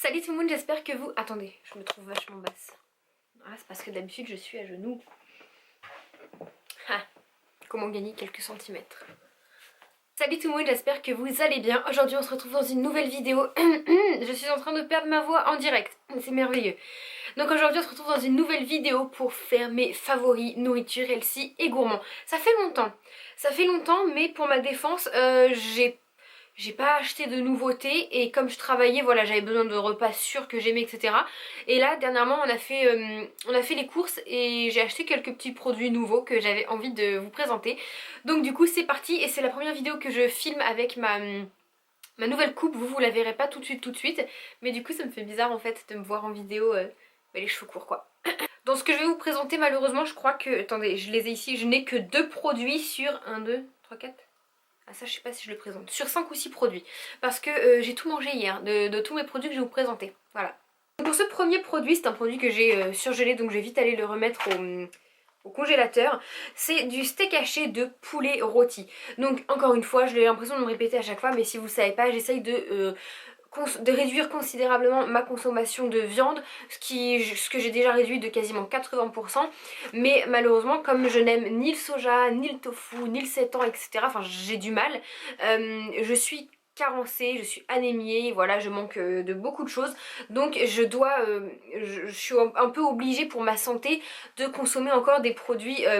Salut tout le monde, j'espère que vous... Attendez, je me trouve vachement basse. Ah, c'est parce que d'habitude je suis à genoux. Ah, comment gagner quelques centimètres. Salut tout le monde, j'espère que vous allez bien. Aujourd'hui on se retrouve dans une nouvelle vidéo. Je suis en train de perdre ma voix en direct, c'est merveilleux. Donc aujourd'hui on se retrouve dans une nouvelle vidéo pour faire mes favoris nourriture healthy et gourmand. Ça fait longtemps mais pour ma défense j'ai pas acheté de nouveautés et comme je travaillais, voilà, j'avais besoin de repas sûrs que j'aimais, etc. Et là, dernièrement, on a fait les courses et j'ai acheté quelques petits produits nouveaux que j'avais envie de vous présenter. Donc du coup, c'est parti et c'est la première vidéo que je filme avec ma nouvelle coupe. Vous la verrez pas tout de suite. Mais du coup, ça me fait bizarre en fait de me voir en vidéo les cheveux courts quoi. Dans ce que je vais vous présenter, malheureusement, je crois que... Attendez, je les ai ici. Je n'ai que 2 produits sur 1, 2, 3, 4... Ah ça je sais pas si je le présente. Sur 5 ou 6 produits. Parce que j'ai tout mangé hier, de tous mes produits que je vais vous présenter. Voilà. Pour ce premier produit, c'est un produit que j'ai surgelé, donc je vais vite aller le remettre au congélateur. C'est du steak haché de poulet rôti. Donc encore une fois, j'ai l'impression de me répéter à chaque fois, mais si vous ne savez pas, j'essaye de réduire considérablement ma consommation de viande, ce que j'ai déjà réduit de quasiment 80%, mais malheureusement comme je n'aime ni le soja, ni le tofu, ni le seitan, etc., enfin j'ai du mal, je suis carencée, je suis anémiée, voilà, je manque de beaucoup de choses, donc je suis un peu obligée pour ma santé de consommer encore des produits à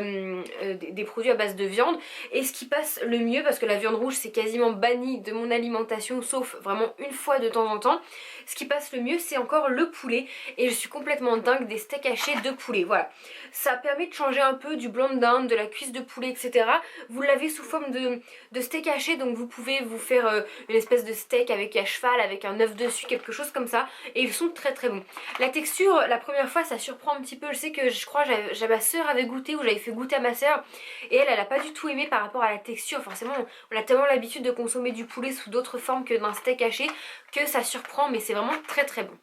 base de viande. Et ce qui passe le mieux, parce que la viande rouge c'est quasiment banni de mon alimentation sauf vraiment une fois de temps en temps, ce qui passe le mieux c'est encore le poulet et je suis complètement dingue des steaks hachés de poulet. Voilà, ça permet de changer un peu du blanc de dinde, de la cuisse de poulet, etc. Vous l'avez sous forme de steak haché, donc vous pouvez vous faire une espèce de steak avec à cheval, avec un œuf dessus, quelque chose comme ça, et ils sont très très bons. La texture, la première fois ça surprend un petit peu, je sais que je crois ma soeur avait goûté, ou j'avais fait goûter à ma soeur, et elle a pas du tout aimé par rapport à la texture. Forcément on a tellement l'habitude de consommer du poulet sous d'autres formes que d'un steak haché que ça surprend, mais c'est vraiment très très bon.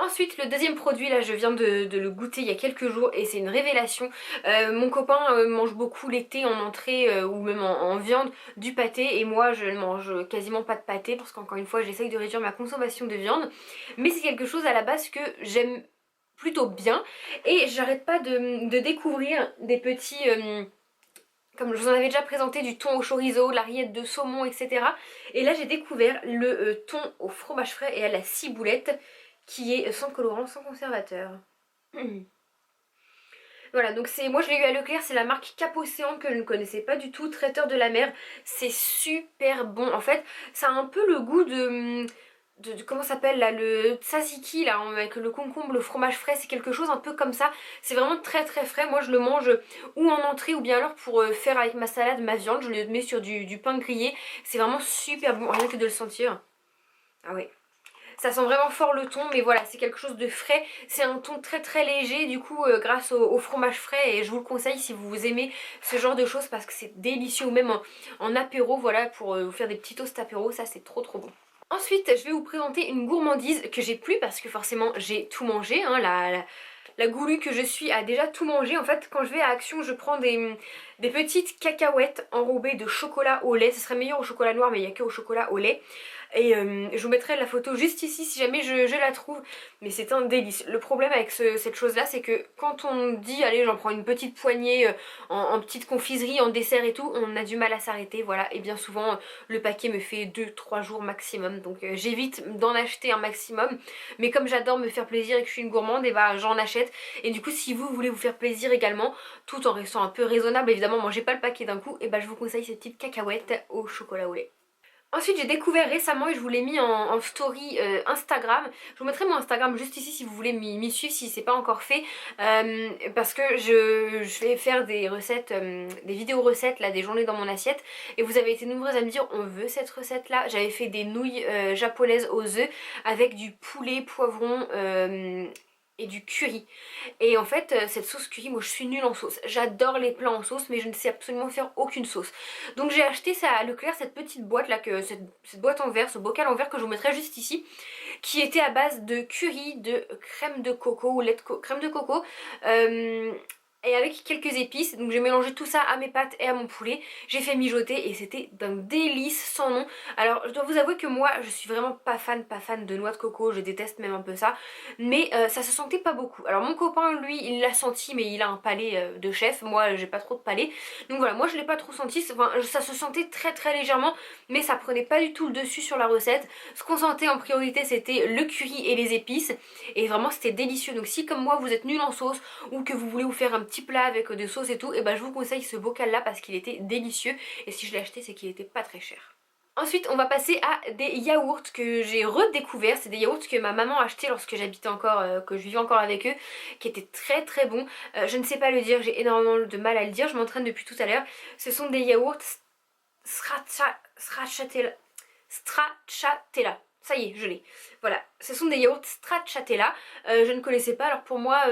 Ensuite, le deuxième produit, là je viens de le goûter il y a quelques jours et c'est une révélation. Mon copain mange beaucoup l'été en entrée ou même en viande du pâté, et moi je ne mange quasiment pas de pâté parce qu'encore une fois j'essaye de réduire ma consommation de viande. Mais c'est quelque chose à la base que j'aime plutôt bien et j'arrête pas de découvrir des petits... comme je vous en avais déjà présenté, du thon au chorizo, de la rillette de saumon, etc. Et là j'ai découvert le thon au fromage frais et à la ciboulette, qui est sans colorant, sans conservateur. Voilà, donc moi je l'ai eu à Leclerc, c'est la marque Cap Océan que je ne connaissais pas du tout, traiteur de la mer. C'est super bon, en fait ça a un peu le goût de comment ça s'appelle là, le tzatziki là, avec le concombre, le fromage frais, c'est quelque chose un peu comme ça. C'est vraiment très très frais, moi je le mange ou en entrée ou bien alors pour faire avec ma salade, ma viande, je le mets sur du pain grillé. C'est vraiment super bon, rien que de le sentir. Ah ouais. Ça sent vraiment fort le thon, mais voilà, c'est quelque chose de frais. C'est un thon très très léger, du coup, grâce au fromage frais. Et je vous le conseille si vous aimez ce genre de choses parce que c'est délicieux. Ou même en apéro, voilà, pour vous faire des petits toasts apéro, ça c'est trop trop bon. Ensuite, je vais vous présenter une gourmandise que j'ai plus parce que forcément j'ai tout mangé. Hein, la goulue que je suis a déjà tout mangé. En fait, quand je vais à Action, je prends des petites cacahuètes enrobées de chocolat au lait. Ce serait meilleur au chocolat noir, mais il n'y a que au chocolat au lait. Et je vous mettrai la photo juste ici si jamais je la trouve. Mais c'est un délice. Le problème avec cette chose là, c'est que quand on dit allez j'en prends une petite poignée en petite confiserie, en dessert et tout, on a du mal à s'arrêter, voilà. Et bien souvent le paquet me fait 2-3 jours maximum. Donc j'évite d'en acheter un maximum. Mais comme j'adore me faire plaisir et que je suis une gourmande, et bah j'en achète. Et du coup si vous voulez vous faire plaisir également, tout en restant un peu raisonnable, évidemment mangez pas le paquet d'un coup, et bah je vous conseille ces petites cacahuètes au chocolat au lait. Ensuite j'ai découvert récemment et je vous l'ai mis en story Instagram. Je vous mettrai mon Instagram juste ici si vous voulez m'y suivre si c'est pas encore fait. Parce que je vais faire des recettes, des vidéos recettes là, des journées dans mon assiette. Et vous avez été nombreuses à me dire on veut cette recette là. J'avais fait des nouilles japonaises aux œufs avec du poulet, poivron et du curry. Et en fait cette sauce curry, moi je suis nulle en sauce. J'adore les plats en sauce mais je ne sais absolument faire aucune sauce. Donc j'ai acheté ça à Leclerc, cette petite boîte là, cette boîte en verre, ce bocal en verre que je vous mettrai juste ici, qui était à base de curry, de crème de coco ou lait de crème de coco. et avec quelques épices. Donc j'ai mélangé tout ça à mes pâtes et à mon poulet. J'ai fait mijoter et c'était d'un délice sans nom. Alors je dois vous avouer que moi je suis vraiment pas fan de noix de coco, je déteste même un peu ça. Mais ça se sentait pas beaucoup. Alors mon copain lui il l'a senti mais il a un palais de chef, moi j'ai pas trop de palais. Donc voilà, moi je l'ai pas trop senti, enfin, ça se sentait très légèrement mais ça prenait pas du tout le dessus sur la recette. Ce qu'on sentait en priorité c'était le curry et les épices et vraiment c'était délicieux. Donc si comme moi vous êtes nul en sauce ou que vous voulez vous faire un petit plat avec des sauces et tout, et ben je vous conseille ce bocal là parce qu'il était délicieux et si je l'ai acheté c'est qu'il était pas très cher. Ensuite on va passer à des yaourts que j'ai redécouverts, c'est des yaourts que ma maman achetait lorsque j'habitais encore, que je vivais encore avec eux, qui étaient très bons. Je ne sais pas le dire, j'ai énormément de mal à le dire, je m'entraîne depuis tout à l'heure. Ce sont des yaourts stracciatella. Ça y est, je l'ai. Voilà, ce sont des yaourts stracciatella. Je ne connaissais pas, alors pour moi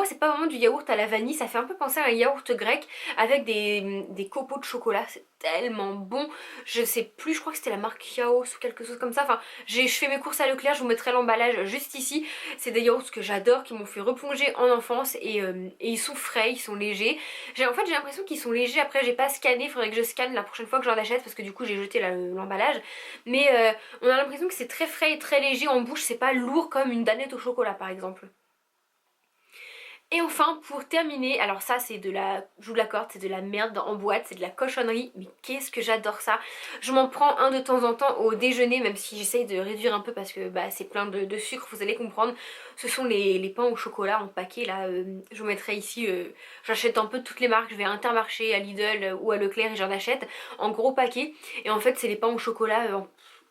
c'est pas vraiment du yaourt à la vanille, ça fait un peu penser à un yaourt grec avec des copeaux de chocolat, c'est tellement bon. Je sais plus, je crois que c'était la marque Chaos ou quelque chose comme ça. Enfin, je fais mes courses à Leclerc, je vous mettrai l'emballage juste ici. C'est des yaourts que j'adore, qui m'ont fait replonger en enfance et ils sont frais, ils sont légers. En fait j'ai l'impression qu'ils sont légers, après j'ai pas scanné, il faudrait que je scanne la prochaine fois que j'en achète parce que du coup j'ai jeté l'emballage. Mais on a l'impression que c'est très frais et très léger en bouche, c'est pas lourd comme une danette au chocolat par exemple. Et enfin pour terminer, alors ça c'est de la, je vous l'accorde, c'est de la merde en boîte, c'est de la cochonnerie, mais qu'est-ce que j'adore ça. Je m'en prends un de temps en temps au déjeuner, même si j'essaye de réduire un peu parce que bah, c'est plein de sucre, vous allez comprendre. Ce sont les pains au chocolat en paquet là, je vous mettrai ici, j'achète un peu de toutes les marques, je vais à Intermarché, à Lidl ou à Leclerc et j'en achète en gros paquet. Et en fait c'est les pains au chocolat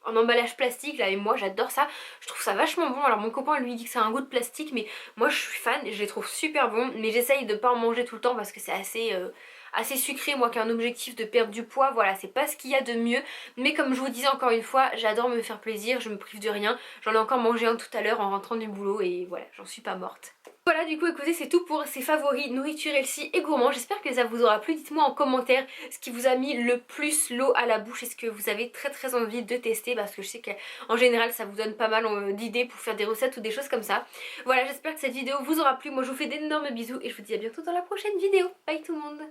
en emballage plastique là et moi j'adore ça, je trouve ça vachement bon. Alors mon copain lui dit que c'est un goût de plastique mais moi je suis fan, je les trouve super bons mais j'essaye de pas en manger tout le temps parce que c'est assez sucré, moi qui ai un objectif de perdre du poids, voilà c'est pas ce qu'il y a de mieux, mais comme je vous disais encore une fois j'adore me faire plaisir, je me prive de rien, j'en ai encore mangé un tout à l'heure en rentrant du boulot et voilà j'en suis pas morte. Voilà du coup écoutez c'est tout pour ces favoris nourriture healthy et gourmand, j'espère que ça vous aura plu, dites-moi en commentaire ce qui vous a mis le plus l'eau à la bouche, est-ce que vous avez très envie de tester parce que je sais qu'en général ça vous donne pas mal d'idées pour faire des recettes ou des choses comme ça. Voilà j'espère que cette vidéo vous aura plu, moi je vous fais d'énormes bisous et je vous dis à bientôt dans la prochaine vidéo, bye tout le monde.